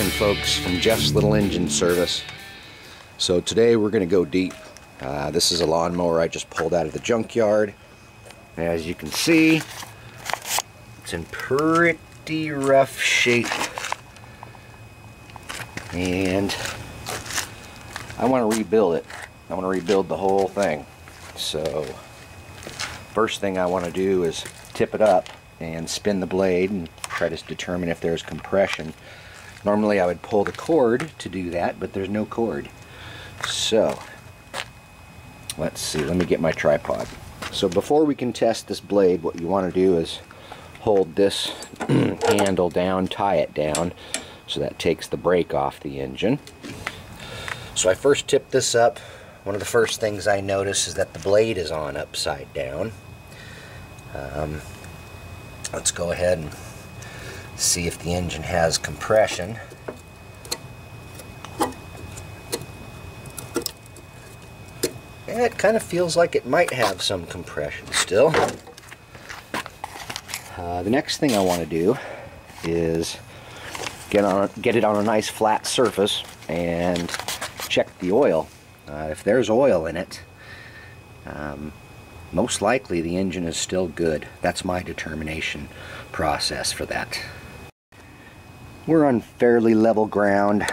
again, folks, from Jeff's Little Engine Service. So today we're going to go deep. This is a lawnmower I just pulled out of the junkyard. As you can see, it's in pretty rough shape, and I want to rebuild it. I want to rebuild the whole thing. So first thing I want to do is tip it up and spin the blade and try to determine if there's compression. Normally I would pull the cord to do that, but there's no cord. So let's see, let me get my tripod. So before we can test this blade, what you want to do is hold this handle down, tie it down, so that takes the brake off the engine. So I first tip this up. One of the first things I notice is that the blade is on upside down. Let's go ahead and see if the engine has compression. And it kind of feels like it might have some compression still. The next thing I want to do is get it on a nice flat surface and check the oil. If there's oil in it, most likely the engine is still good. That's my determination process for that. We're on fairly level ground.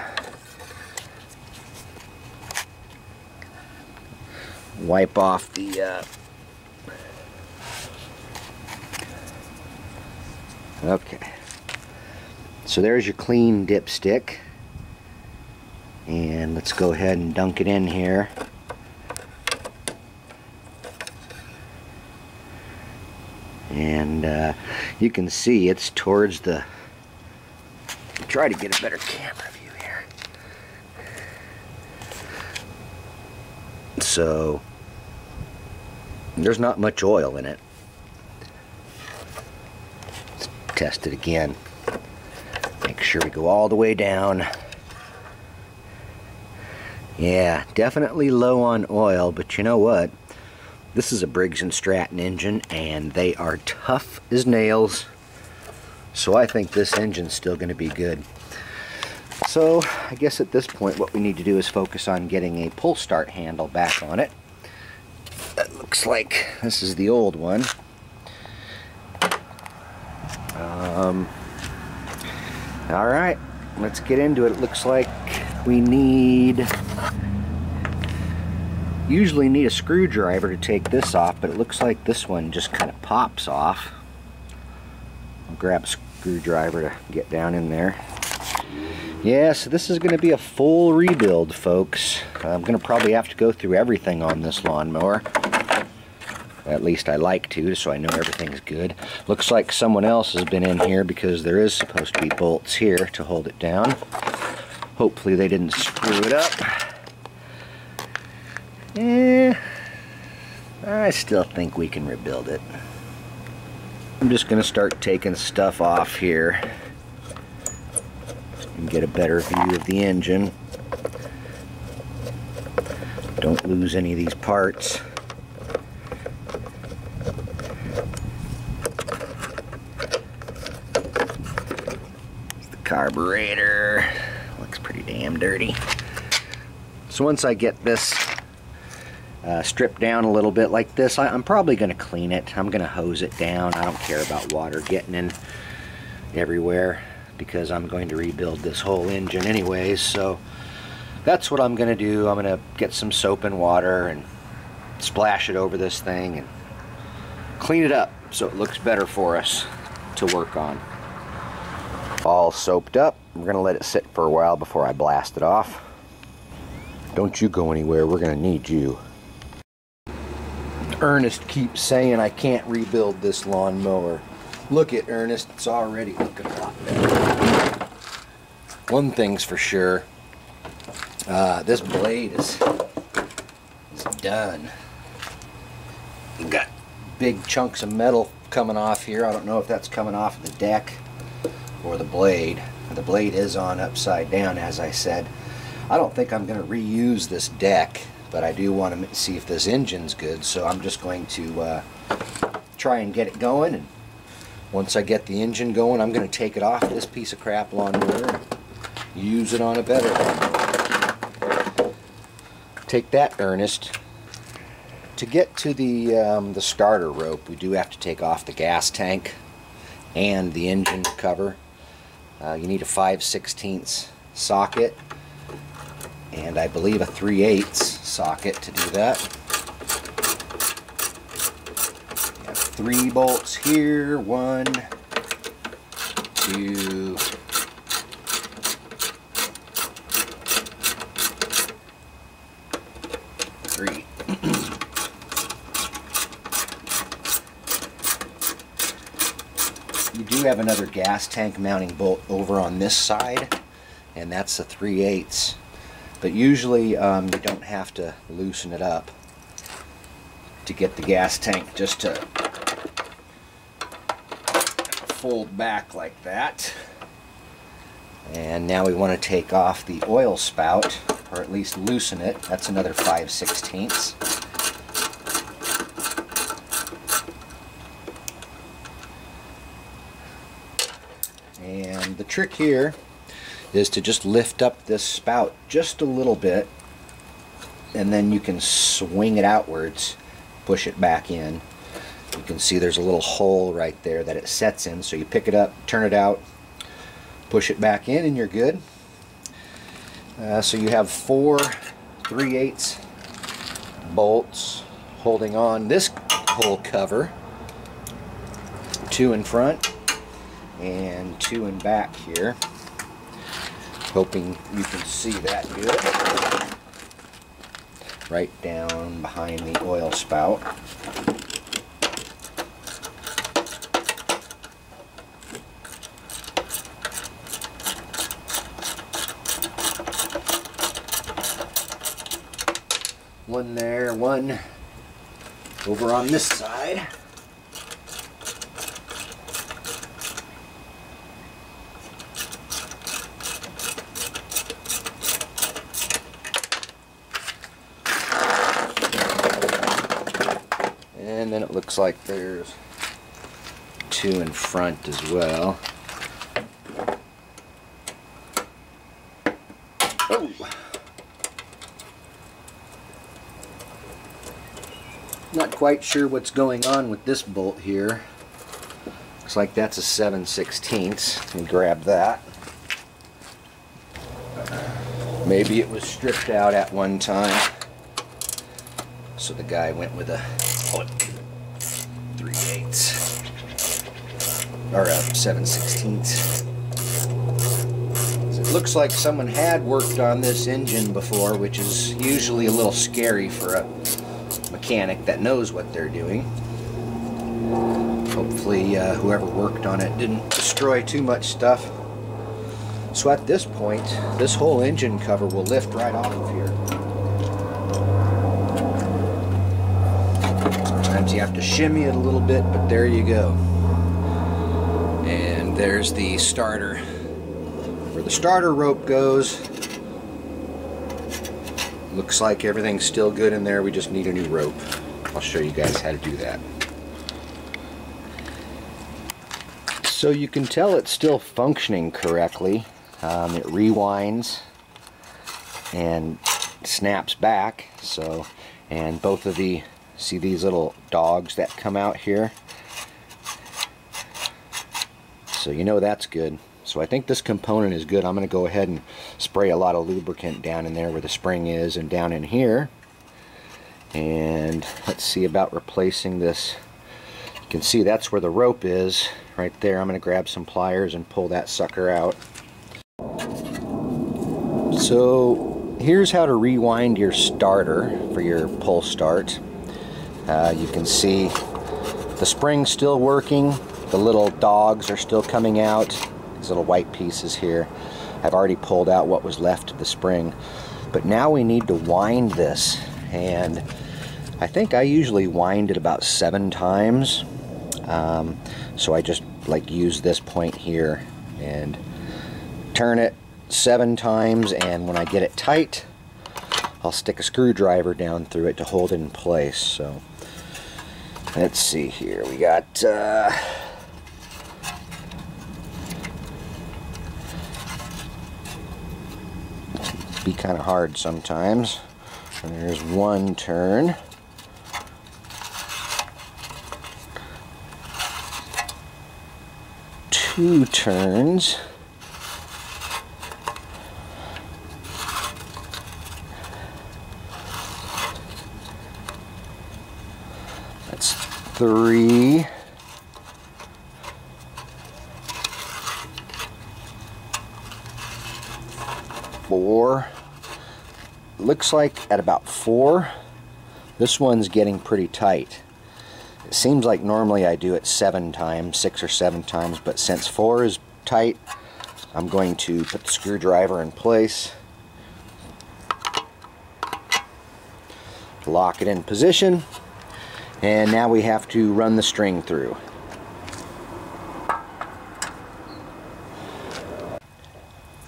Wipe off the okay. So there's your clean dipstick, and let's go ahead and dunk it in here. And you can see it's towards the, try to get a better camera view here. So there's not much oil in it. Let's test it again. Make sure we go all the way down. Yeah, definitely low on oil, but you know what? This is a Briggs and Stratton engine, and they are tough as nails. So I think this engine's still going to be good. So I guess at this point what we need to do is focus on getting a pull start handle back on it. That looks like this is the old one. Alright, let's get into it. It looks like we usually need a screwdriver to take this off, but it looks like this one just kind of pops off. I'll grab a screwdriver to get down in there. Yeah, so this is going to be a full rebuild, folks. I'm going to probably have to go through everything on this lawnmower. At least I like to, so I know everything's good. Looks like someone else has been in here because there is supposed to be bolts here to hold it down. Hopefully they didn't screw it up. I still think we can rebuild it. I'm just going to start taking stuff off here and get a better view of the engine. Don't lose any of these parts. The carburetor looks pretty damn dirty. So once I get this stripped down a little bit like this, I'm probably going to clean it. I'm going to hose it down. I don't care about water getting in everywhere because I'm going to rebuild this whole engine anyways. So that's what I'm going to do. I'm going to get some soap and water and splash it over this thing and clean it up so it looks better for us to work on. All soaped up. We're going to let it sit for a while before I blast it off. Don't you go anywhere. We're going to need you. Ernest keeps saying I can't rebuild this lawnmower. Look at Ernest, it's already looking a lot better. One thing's for sure, this blade is done. You've got big chunks of metal coming off here. I don't know if that's coming off the deck or the blade. The blade is on upside down, as I said. I don't think I'm going to reuse this deck, but I do want to see if this engine's good, so I'm just going to try and get it going, and once I get the engine going, I'm going to take it off this piece of crap lawnmower and use it on a better one. Take that, Ernest. To get to the starter rope, we do have to take off the gas tank and the engine cover. You need a 5/16 socket, and I believe a 3/8 socket to do that. You have 3 bolts here, 1, 2, 3. You do have another gas tank mounting bolt over on this side, and that's a 3/8. But usually you don't have to loosen it up to get the gas tank just to fold back like that. And now we want to take off the oil spout, or at least loosen it. That's another 5/16. And the trick here is to just lift up this spout just a little bit, and then you can swing it outwards, push it back in. You can see there's a little hole right there that it sets in, so you pick it up, turn it out, push it back in, and you're good. So you have 4 3/8 bolts holding on this whole cover, 2 in front and 2 in back here. Hoping you can see that good. Right down behind the oil spout. One there, one over on this side. And then it looks like there's 2 in front as well. Oh! Not quite sure what's going on with this bolt here. Looks like that's a 7/16. Let me grab that. Maybe it was stripped out at one time, so the guy went with a 3/8 or a 7/16. It looks like someone had worked on this engine before, which is usually a little scary for a mechanic that knows what they're doing. Hopefully whoever worked on it didn't destroy too much stuff. So at this point, this whole engine cover will lift right off of here. Sometimes you have to shimmy it a little bit, but there you go. And there's the starter. Where the starter rope goes. Looks like everything's still good in there. We just need a new rope. I'll show you guys how to do that. So you can tell it's still functioning correctly. It rewinds and snaps back. So, and both of the, see these little dogs that come out here? So you know that's good. So I think this component is good. I'm going to go ahead and spray a lot of lubricant down in there where the spring is and down in here. And let's see about replacing this. You can see that's where the rope is right there. I'm going to grab some pliers and pull that sucker out. So here's how to rewind your starter for your pull start. You can see the spring's still working. The little dogs are still coming out. These little white pieces here. I've already pulled out what was left of the spring. But now we need to wind this. And I think I usually wind it about 7 times. So I just like use this point here and turn it 7 times, and when I get it tight, I'll stick a screwdriver down through it to hold it in place. So let's see here. We got be kind of hard sometimes. And there's one turn. Two turns. That's three. Four. Looks like at about 4, this one's getting pretty tight. It seems like normally I do it 7 times, 6 or 7 times, but since 4 is tight, I'm going to put the screwdriver in place, lock it in position, and now we have to run the string through.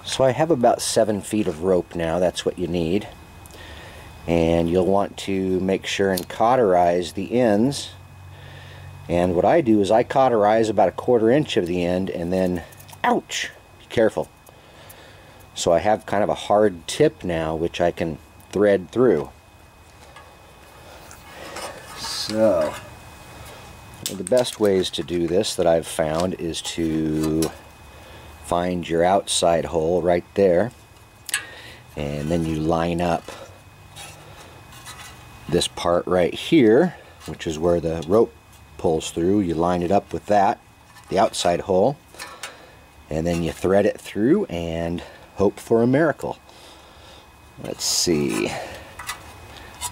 So I have about 7 feet of rope now. That's what you need. And you'll want to make sure and cauterize the ends. And what I do is I cauterize about 1/4 inch of the end, and then, ouch, be careful. So I have kind of a hard tip now which I can thread through. So one of the best ways to do this that I've found is to find your outside hole right there, and then you line up this part right here, which is where the rope pulls through. You line it up with that, the outside hole, and then you thread it through and hope for a miracle. Let's see.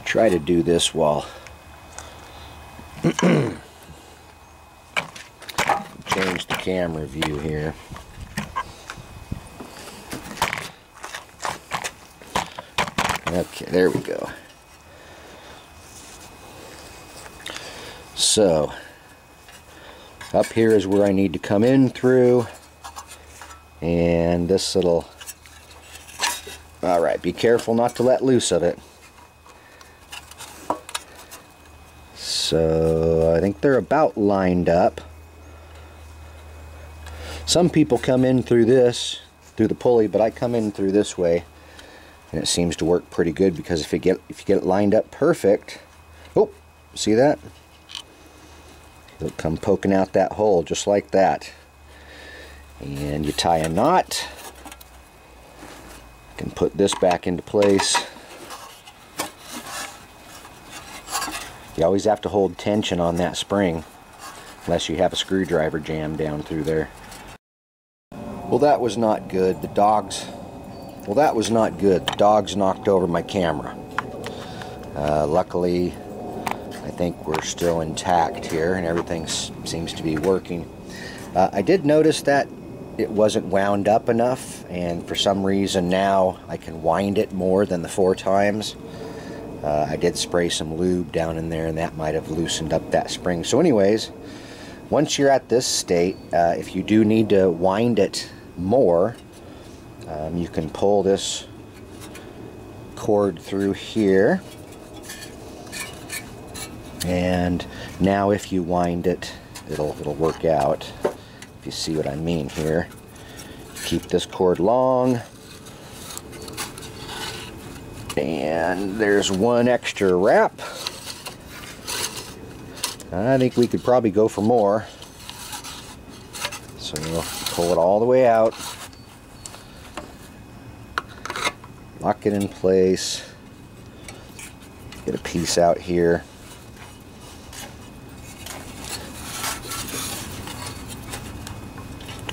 Try to do this while change the camera view here. Okay, there we go. So, up here is where I need to come in through, and this little, alright, be careful not to let loose of it. So, I think they're about lined up. Some people come in through this, through the pulley, but I come in through this way, and it seems to work pretty good, because if you get it lined up perfect, oh, see that? It'll come poking out that hole just like that. And you tie a knot. You can put this back into place. You always have to hold tension on that spring, unless you have a screwdriver jammed down through there. Well, that was not good. The dogs knocked over my camera. Luckily, I think we're still intact here and everything seems to be working. I did notice that it wasn't wound up enough, and for some reason now I can wind it more than the 4 times. I did spray some lube down in there, and that might have loosened up that spring. So anyways, once you're at this state, if you do need to wind it more, you can pull this cord through here, and now if you wind it, it'll work out. If you see what I mean here, keep this cord long, and there's one extra wrap. I think we could probably go for more, so you'll pull it all the way out, lock it in place, get a piece out here.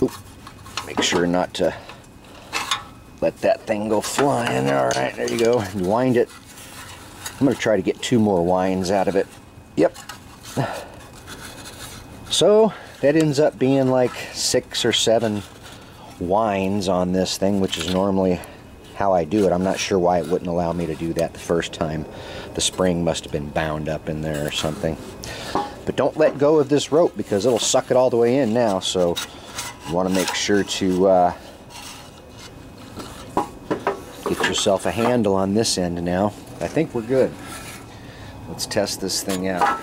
Oop. Make sure not to let that thing go flying. Alright, there you go. You wind it. I'm going to try to get 2 more winds out of it. Yep. So that ends up being like 6 or 7 winds on this thing, which is normally how I do it. I'm not sure why it wouldn't allow me to do that the first time. The spring must have been bound up in there or something. But don't let go of this rope, because it'll suck it all the way in now. So you want to make sure to get yourself a handle on this end now. I think we're good. Let's test this thing out.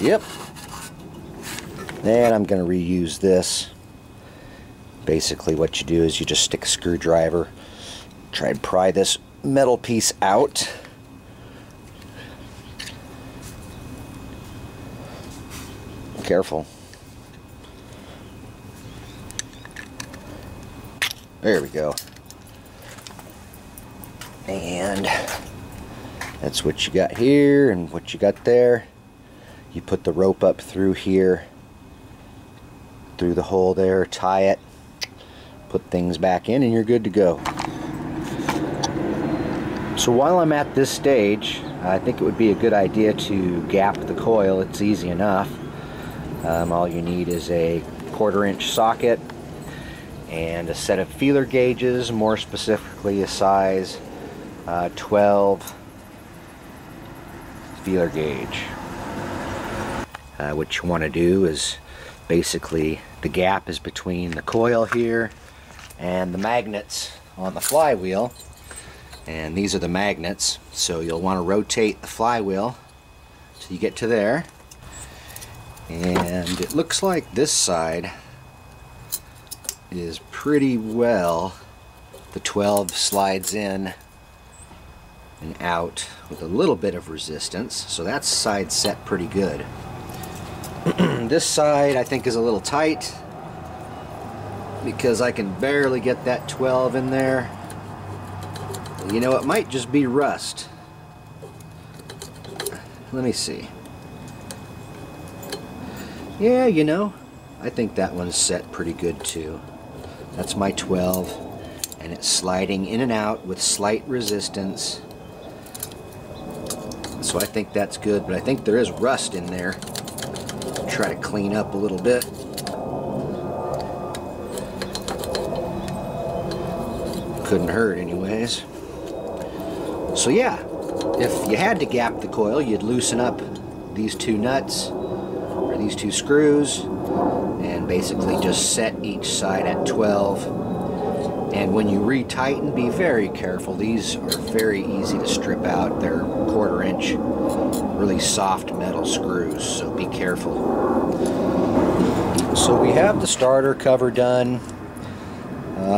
Yep. And I'm going to reuse this. Basically what you do is you just stick a screwdriver, try and pry this metal piece out. Careful. There we go. And that's what you got here and what you got there. You put the rope up through here, through the hole there, tie it, put things back in, and you're good to go. So while I'm at this stage, I think it would be a good idea to gap the coil. It's easy enough. All you need is a 1/4-inch socket and a set of feeler gauges, more specifically a size 12 feeler gauge. What you want to do is basically the gap is between the coil here and the magnets on the flywheel, and these are the magnets, so you'll want to rotate the flywheel till you get to there. And it looks like this side is pretty well, the 12 slides in and out with a little bit of resistance, so that side set pretty good. This side I think is a little tight because I can barely get that 12 in there. You know, it might just be rust. Let me see. Yeah, you know, I think that one's set pretty good too. That's my 12, and it's sliding in and out with slight resistance. So I think that's good, but I think there is rust in there. Try to clean up a little bit. Couldn't hurt anyways. So yeah, if you had to gap the coil, you'd loosen up these two nuts or these two screws and basically just set each side at 12. And when you retighten, be very careful. These are very easy to strip out. They're 1/4-inch, really soft metal screws, so be careful. So we have the starter cover done.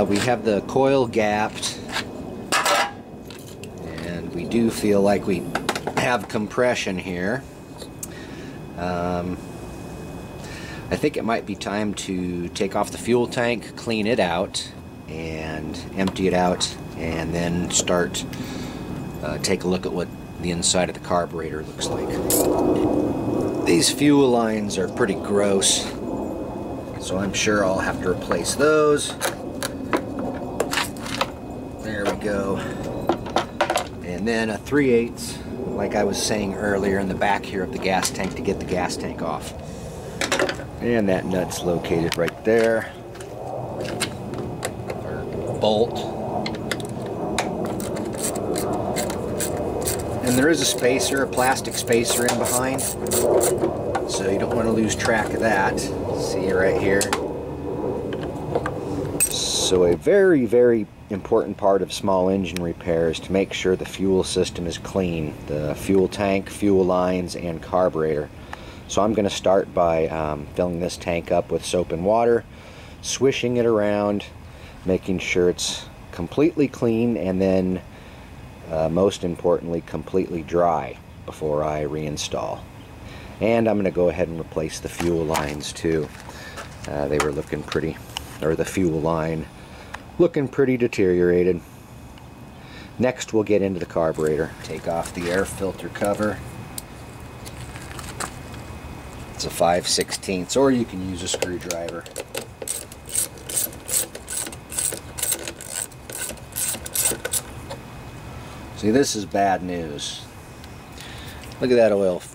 We have the coil gapped, and we do feel like we have compression here. I think it might be time to take off the fuel tank, clean it out, and empty it out, and then start take a look at what the inside of the carburetor looks like. These fuel lines are pretty gross, so I'm sure I'll have to replace those. There we go. And then a 3/8, like I was saying earlier, in the back here of the gas tank to get the gas tank off. And that nut's located right there. Or bolt. And there is a spacer, a plastic spacer in behind, so you don't want to lose track of that. See right here. So a very, very important part of small engine repair is to make sure the fuel system is clean. The fuel tank, fuel lines, and carburetor. So I'm going to start by filling this tank up with soap and water, swishing it around, making sure it's completely clean, and then most importantly, completely dry before I reinstall. And I'm going to go ahead and replace the fuel lines too. They were looking pretty, or the fuel line looking pretty deteriorated. Next we'll get into the carburetor. Take off the air filter cover. It's a 5/16, or you can use a screwdriver. See, this is bad news. Look at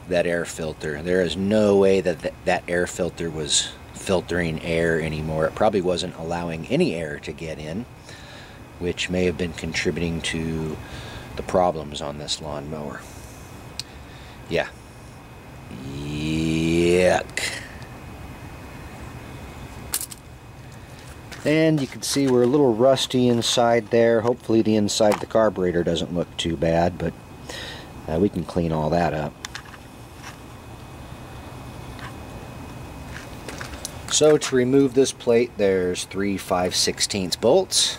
that air filter. There is no way that that air filter was filtering air anymore. It probably wasn't allowing any air to get in, which may have been contributing to the problems on this lawnmower. Yeah. Yuck. And you can see we're a little rusty inside there. Hopefully the inside of the carburetor doesn't look too bad, but we can clean all that up. So to remove this plate, there's 3 5/16 bolts.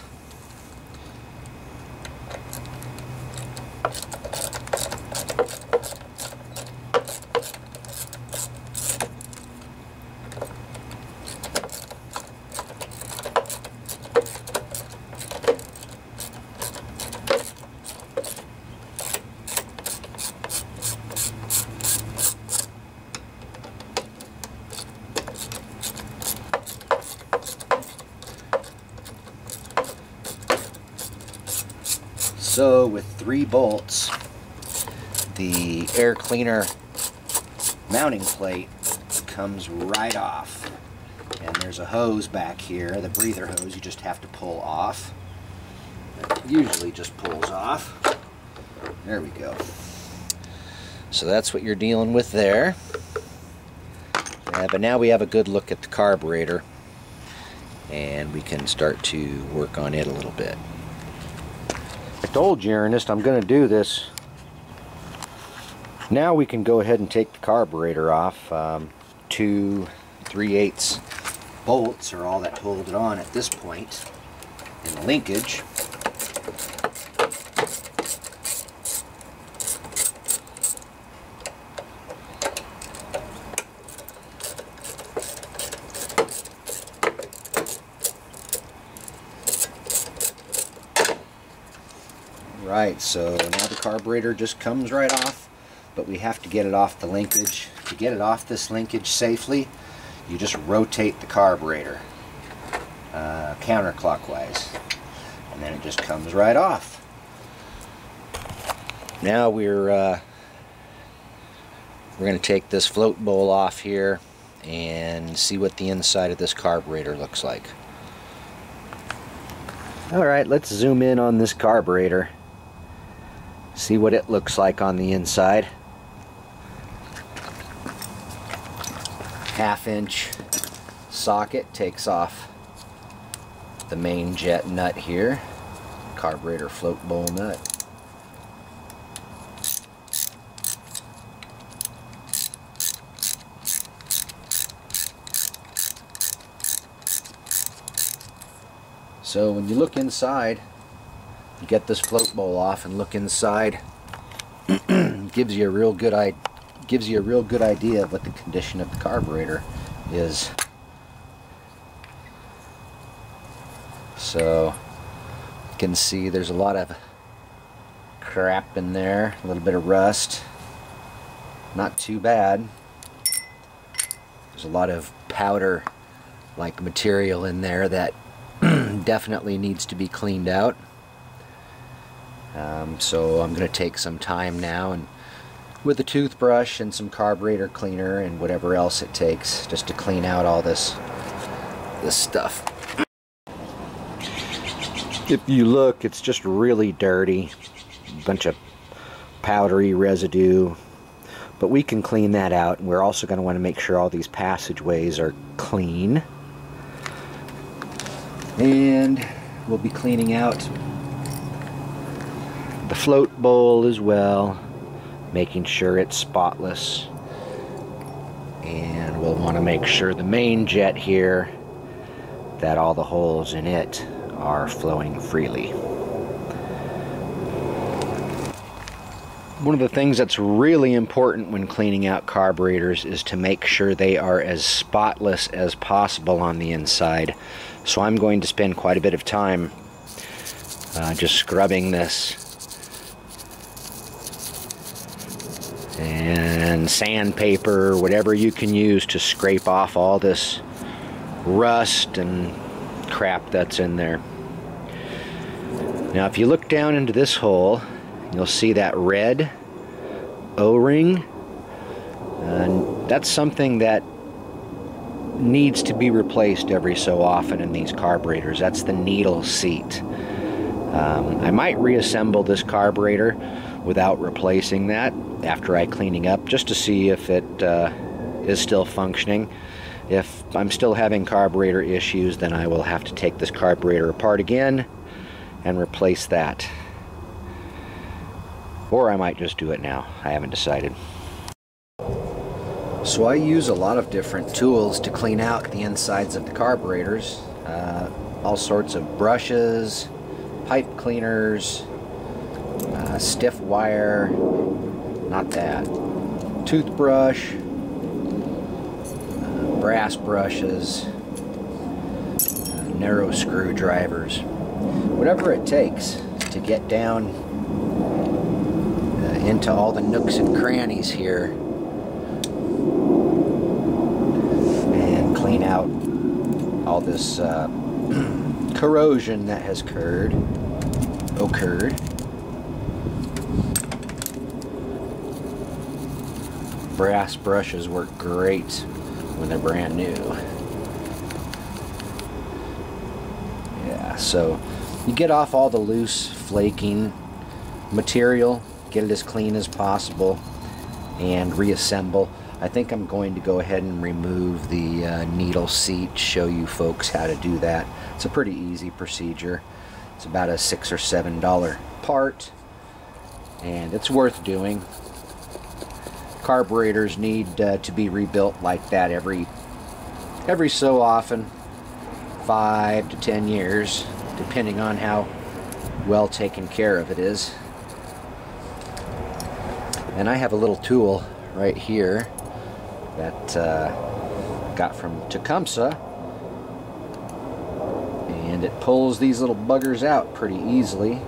So with 3 bolts, the air cleaner mounting plate comes right off. And there's a hose back here, the breather hose, you just have to pull off. It usually just pulls off. There we go. So that's what you're dealing with there. But now we have a good look at the carburetor, and we can start to work on it a little bit. I told you, Ernest, I'm going to do this. Now we can go ahead and take the carburetor off. 2 3/8 bolts are all that hold it on at this point in the linkage. Right, so now the carburetor just comes right off, but we have to get it off the linkage. To get it off this linkage safely, you just rotate the carburetor counterclockwise, and then it just comes right off. Now we're going to take this float bowl off here and see what the inside of this carburetor looks like. Alright, let's zoom in on this carburetor. See what it looks like on the inside. 1/2-inch socket takes off the main jet nut here, carburetor float bowl nut. So when you look inside, you get this float bowl off and look inside, gives you a real good idea of what the condition of the carburetor is. So you can see there's a lot of crap in there, a little bit of rust. Not too bad. There's a lot of powder like material in there that definitely needs to be cleaned out. So I'm going to take some time now and with a toothbrush and some carburetor cleaner and whatever else it takes just to clean out all this stuff. If you look, it's just really dirty, a bunch of powdery residue, but we can clean that out. And we're also going to want to make sure all these passageways are clean, and we'll be cleaning out the float bowl as well, making sure it's spotless. And we'll want to make sure the main jet here, that all the holes in it are flowing freely. One of the things that's really important when cleaning out carburetors is to make sure they are as spotless as possible on the inside. So I'm going to spend quite a bit of time just scrubbing this, and sandpaper, whatever you can use to scrape off all this rust and crap that's in there. Now if you look down into this hole, you'll see that red O-ring, and that's something that needs to be replaced every so often in these carburetors. That's the needle seat. I might reassemble this carburetor without replacing that after I cleaning up, just to see if it is still functioning. If I'm still having carburetor issues, then I will have to take this carburetor apart again and replace that. Or I might just do it now. I haven't decided. So I use a lot of different tools to clean out the insides of the carburetors. All sorts of brushes, pipe cleaners, stiff wire, not that, toothbrush, brass brushes, narrow screwdrivers, whatever it takes to get down into all the nooks and crannies here and clean out all this corrosion that has occurred. Brass brushes work great when they're brand new. Yeah, so you get off all the loose flaking material, get it as clean as possible, and reassemble. I think I'm going to go ahead and remove the needle seat, show you folks how to do that. It's a pretty easy procedure. It's about a $6 or $7 part, and it's worth doing. Carburetors need to be rebuilt like that every so often, 5 to 10 years, depending on how well taken care of it is. And I have a little tool right here that got from Tecumseh, and it pulls these little buggers out pretty easily,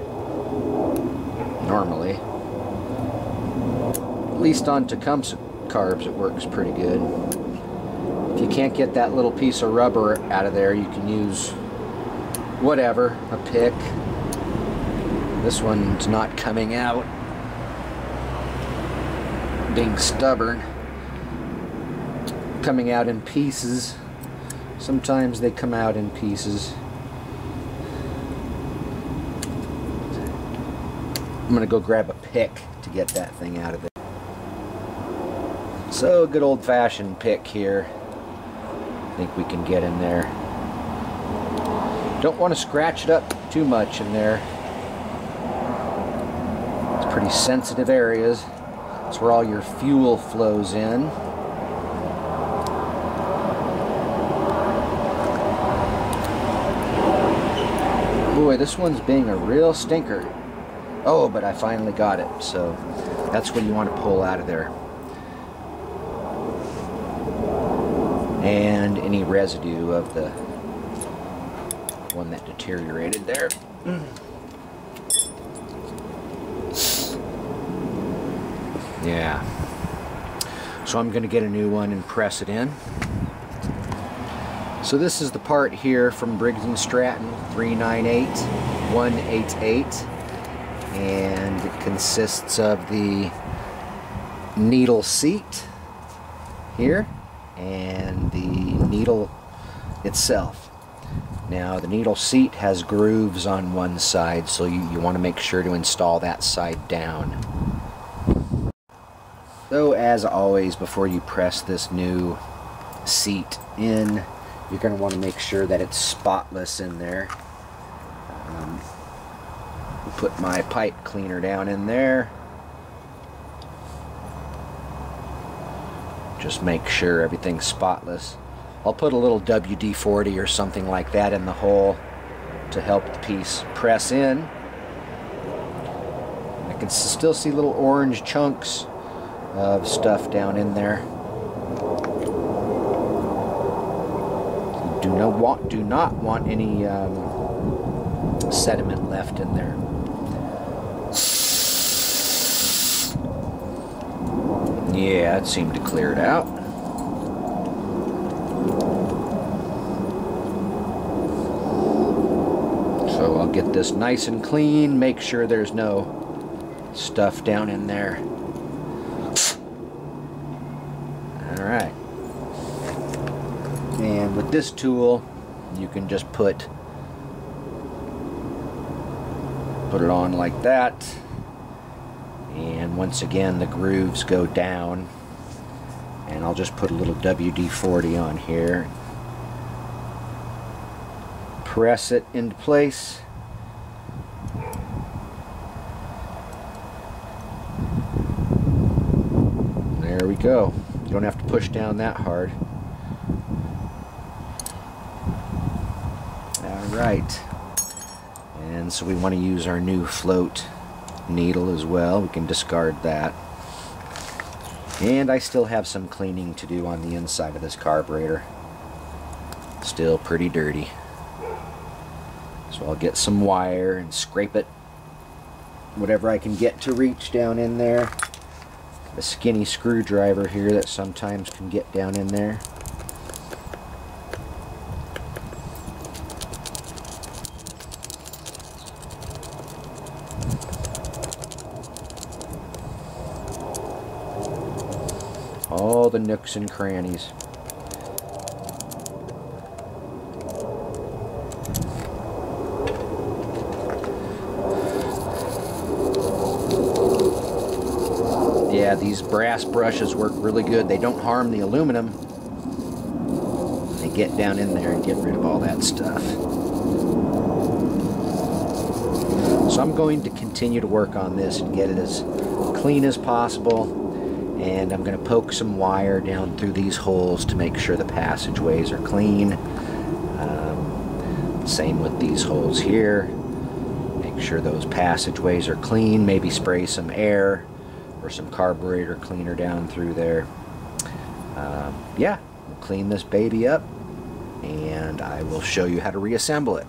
normally. At least on Tecumseh carbs it works pretty good. If you can't get that little piece of rubber out of there, you can use whatever, a pick. This one's not coming out, being stubborn, coming out in pieces. Sometimes they come out in pieces. I'm gonna go grab a pick to get that thing out of there. So, a good old-fashioned pick here. I think we can get in there. Don't want to scratch it up too much in there. It's pretty sensitive areas. That's where all your fuel flows in. Boy, this one's being a real stinker. Oh, but I finally got it. So that's what you want to pull out of there. And any residue of the one that deteriorated there. Yeah. So I'm going to get a new one and press it in. So this is the part here from Briggs and Stratton 398188, and it consists of the needle seat here and the needle itself. Now the needle seat has grooves on one side, so you want to make sure to install that side down. So as always, before you press this new seat in, you're going to want to make sure that it's spotless in there. Put my pipe cleaner down in there. Just make sure everything's spotless. I'll put a little WD-40 or something like that in the hole to help the piece press in. I can still see little orange chunks of stuff down in there. You do not want any sediment left in there. Yeah, it seemed to clear it out. So I'll get this nice and clean, make sure there's no stuff down in there. Alright. And with this tool, you can just put it on like that. And once again, the grooves go down. And I'll just put a little WD-40 on here. Press it into place. There we go. You don't have to push down that hard. Alright. And so we want to use our new float needle as well. We can discard that. And I still have some cleaning to do on the inside of this carburetor. Still pretty dirty. So I'll get some wire and scrape it. Whatever I can get to reach down in there. A skinny screwdriver here that sometimes can get down in there. All the nooks and crannies. Yeah, these brass brushes work really good. They don't harm the aluminum. They get down in there and get rid of all that stuff. So I'm going to continue to work on this and get it as clean as possible. And I'm going to poke some wire down through these holes to make sure the passageways are clean. Same with these holes here. Make sure those passageways are clean. Maybe spray some air or some carburetor cleaner down through there. Yeah, we'll clean this baby up and I will show you how to reassemble it.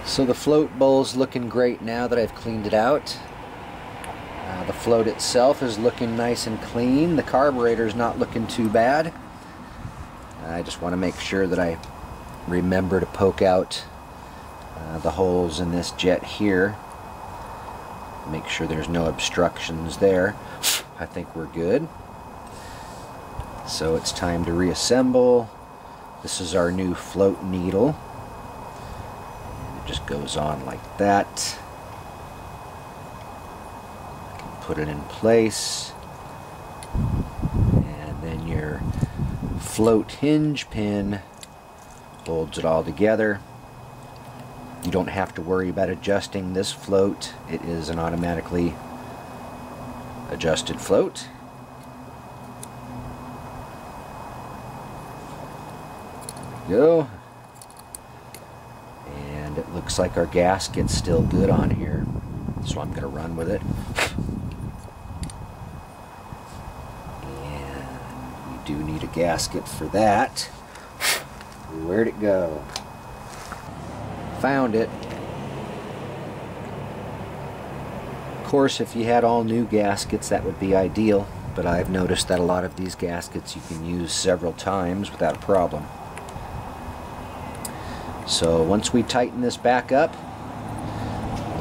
So the float bowl's looking great now that I've cleaned it out. The float itself is looking nice and clean. The carburetor's not looking too bad. I just want to make sure that I remember to poke out the holes in this jet here. Make sure there's no obstructions there. I think we're good. So it's time to reassemble. This is our new float needle. And it just goes on like that. Put it in place, and then your float hinge pin holds it all together. You don't have to worry about adjusting this float. It is an automatically adjusted float. There we go. And it looks like our gasket's still good on here, so I'm going to run with it. Do need a gasket for that. Where'd it go? Found it. Of course, if you had all new gaskets, that would be ideal, but I've noticed that a lot of these gaskets you can use several times without a problem. So once we tighten this back up,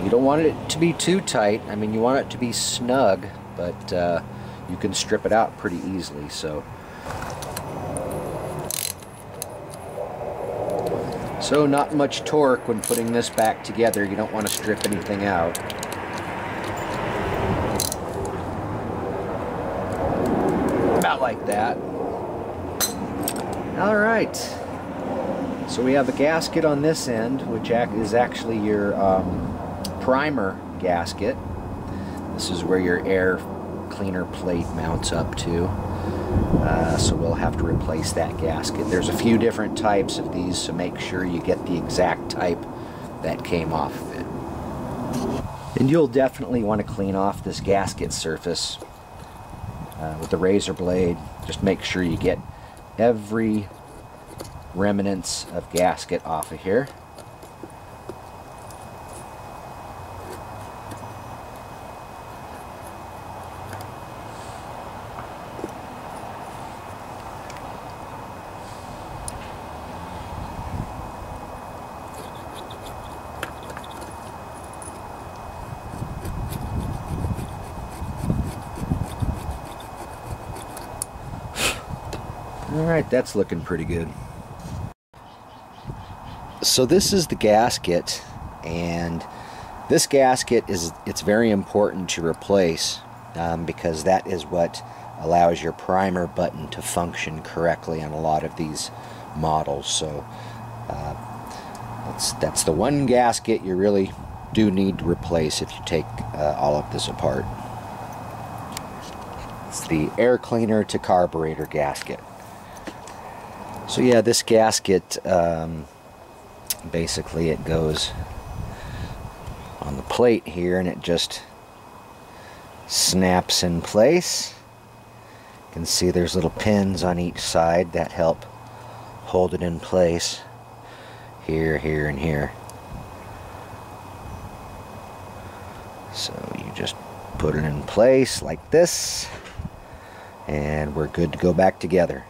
you don't want it to be too tight. I mean, you want it to be snug, but you can strip it out pretty easily. So not much torque when putting this back together. You don't want to strip anything out. About like that. Alright. So we have a gasket on this end, which is actually your primer gasket. This is where your air cleaner plate mounts up to. So we'll have to replace that gasket. There's a few different types of these, so make sure you get the exact type that came off of it. And you'll definitely want to clean off this gasket surface with the razor blade. Just make sure you get every remnants of gasket off of here. Alright, that's looking pretty good. So this is the gasket, and this gasket it's very important to replace because that is what allows your primer button to function correctly on a lot of these models. So that's the one gasket you really do need to replace if you take all of this apart. the air cleaner to carburetor gasket. So yeah, this gasket, basically it goes on the plate here and it just snaps in place. You can see there's little pins on each side that help hold it in place. Here, here, and here. So you just put it in place like this, and we're good to go back together.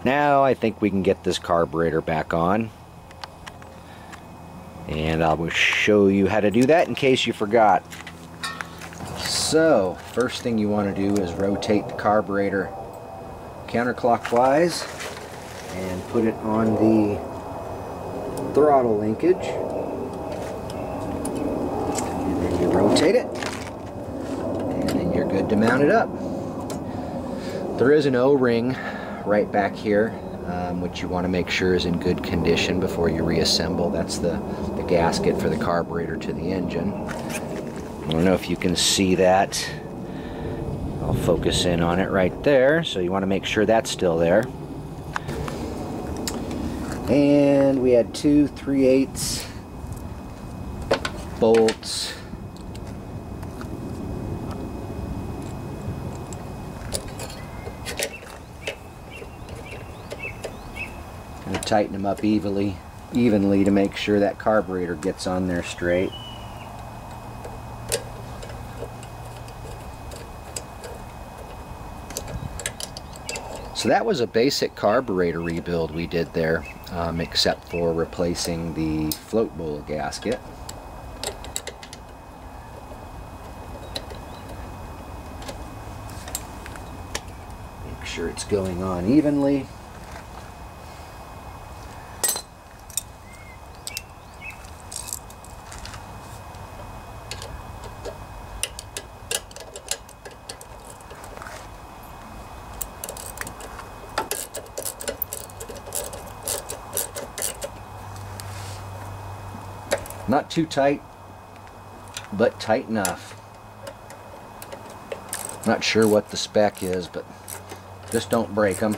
Now I think we can get this carburetor back on, and I will show you how to do that in case you forgot. So first thing you want to do is rotate the carburetor counterclockwise and put it on the throttle linkage, and then you rotate it, and then you're good to mount it up. There is an O-ring right back here, which you want to make sure is in good condition before you reassemble. That's the gasket for the carburetor to the engine. I don't know if you can see that. I'll focus in on it right there. So you want to make sure that's still there. And we had 2 3/8 bolts. Gonna tighten them up evenly to make sure that carburetor gets on there straight. So that was a basic carburetor rebuild we did there, except for replacing the float bowl gasket. Make sure it's going on evenly. Not too tight, but tight enough. Not sure what the spec is, but just don't break them.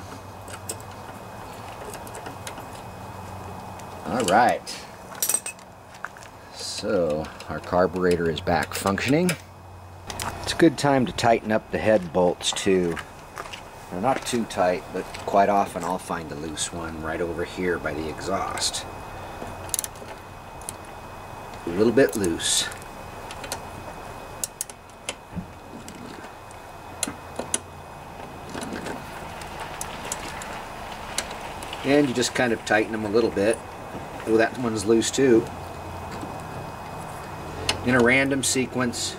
Alright, so our carburetor is back functioning. It's a good time to tighten up the head bolts too. They're not too tight, but quite often I'll find a loose one right over here by the exhaust. A little bit loose. And you just kind of tighten them a little bit. Oh, that one's loose too. In a random sequence.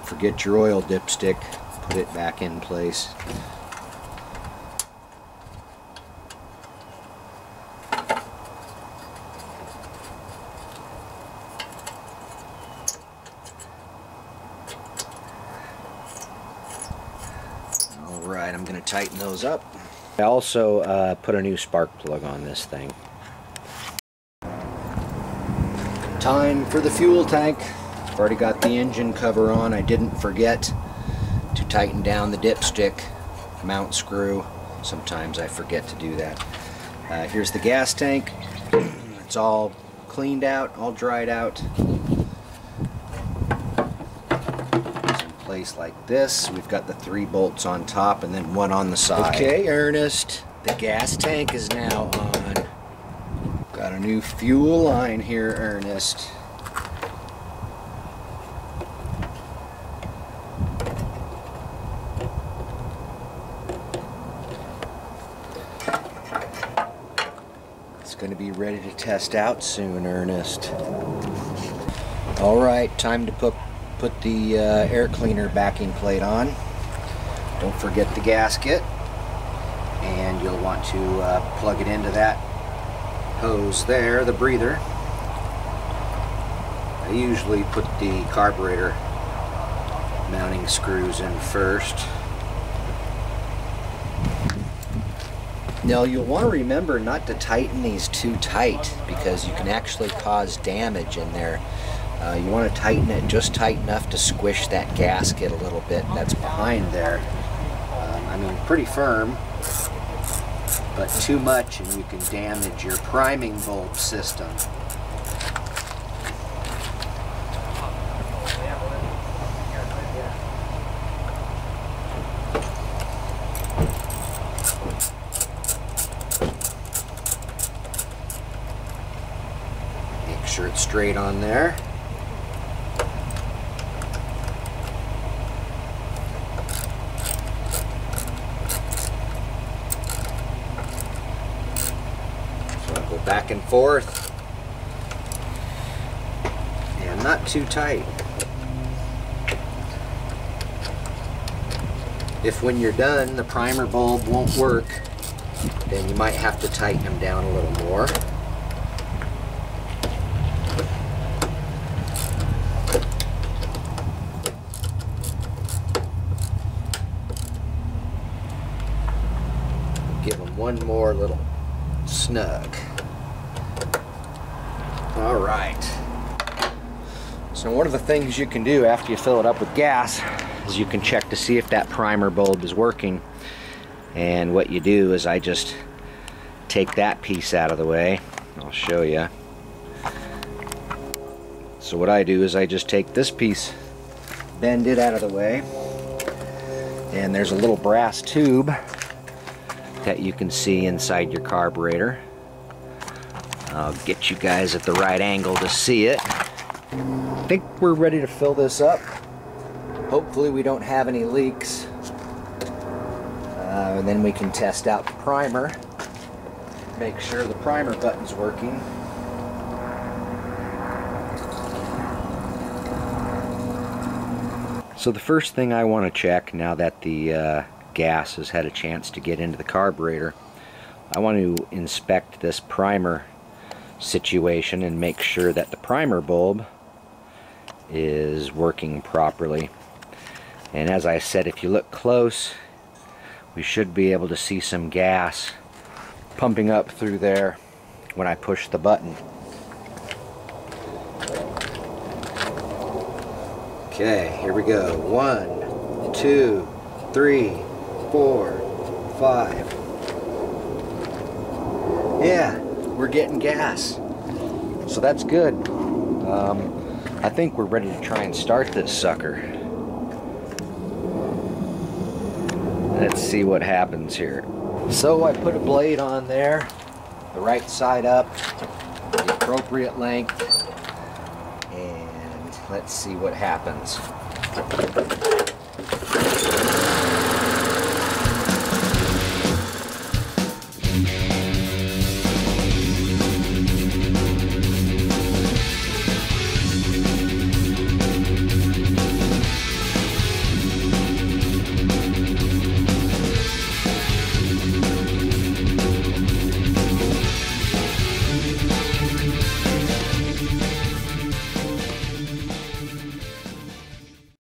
Forget your oil dipstick, put it back in place. Alright, I'm going to tighten those up. I also put a new spark plug on this thing. Time for the fuel tank. I've already got the engine cover on. I didn't forget to tighten down the dipstick mount screw. Sometimes I forget to do that. Here's the gas tank. It's all cleaned out, all dried out. It's in place like this. We've got the 3 bolts on top and then 1 on the side. Okay, Ernest, the gas tank is now on. Got a new fuel line here, Ernest. Going to be ready to test out soon, Ernest. Alright, time to put the air cleaner backing plate on. Don't forget the gasket, and you'll want to plug it into that hose there, the breather. I usually put the carburetor mounting screws in first. Now you'll want to remember not to tighten these too tight because you can actually cause damage in there. You want to tighten it just tight enough to squish that gasket a little bit that's behind there. I mean, pretty firm, but too much and you can damage your priming bulb system. Make sure it's straight on there. Back and forth, and not too tight. If when you're done the primer bulb won't work, then you might have to tighten them down a little more. Give them one more little snug. All right. So one of the things you can do after you fill it up with gas is you can check to see if that primer bulb is working. And what you do is I just take that piece out of the way. I'll show you. So what I do is I just take this piece, bend it out of the way, and there's a little brass tube that you can see inside your carburetor. I'll get you guys at the right angle to see it. I think we're ready to fill this up. Hopefully we don't have any leaks. And then we can test out the primer. Make sure the primer button's working. So the first thing I want to check now that the gas has had a chance to get into the carburetor, I want to inspect this primer situation and make sure that the primer bulb is working properly. And as I said, if you look close, we should be able to see some gas pumping up through there when I push the button. Okay, here we go. 1, 2, 3, 4, 5. Yeah, we're getting gas. So that's good. I think we're ready to try and start this sucker. Let's see what happens here. So I put a blade on there, the right side up, the appropriate length, and let's see what happens.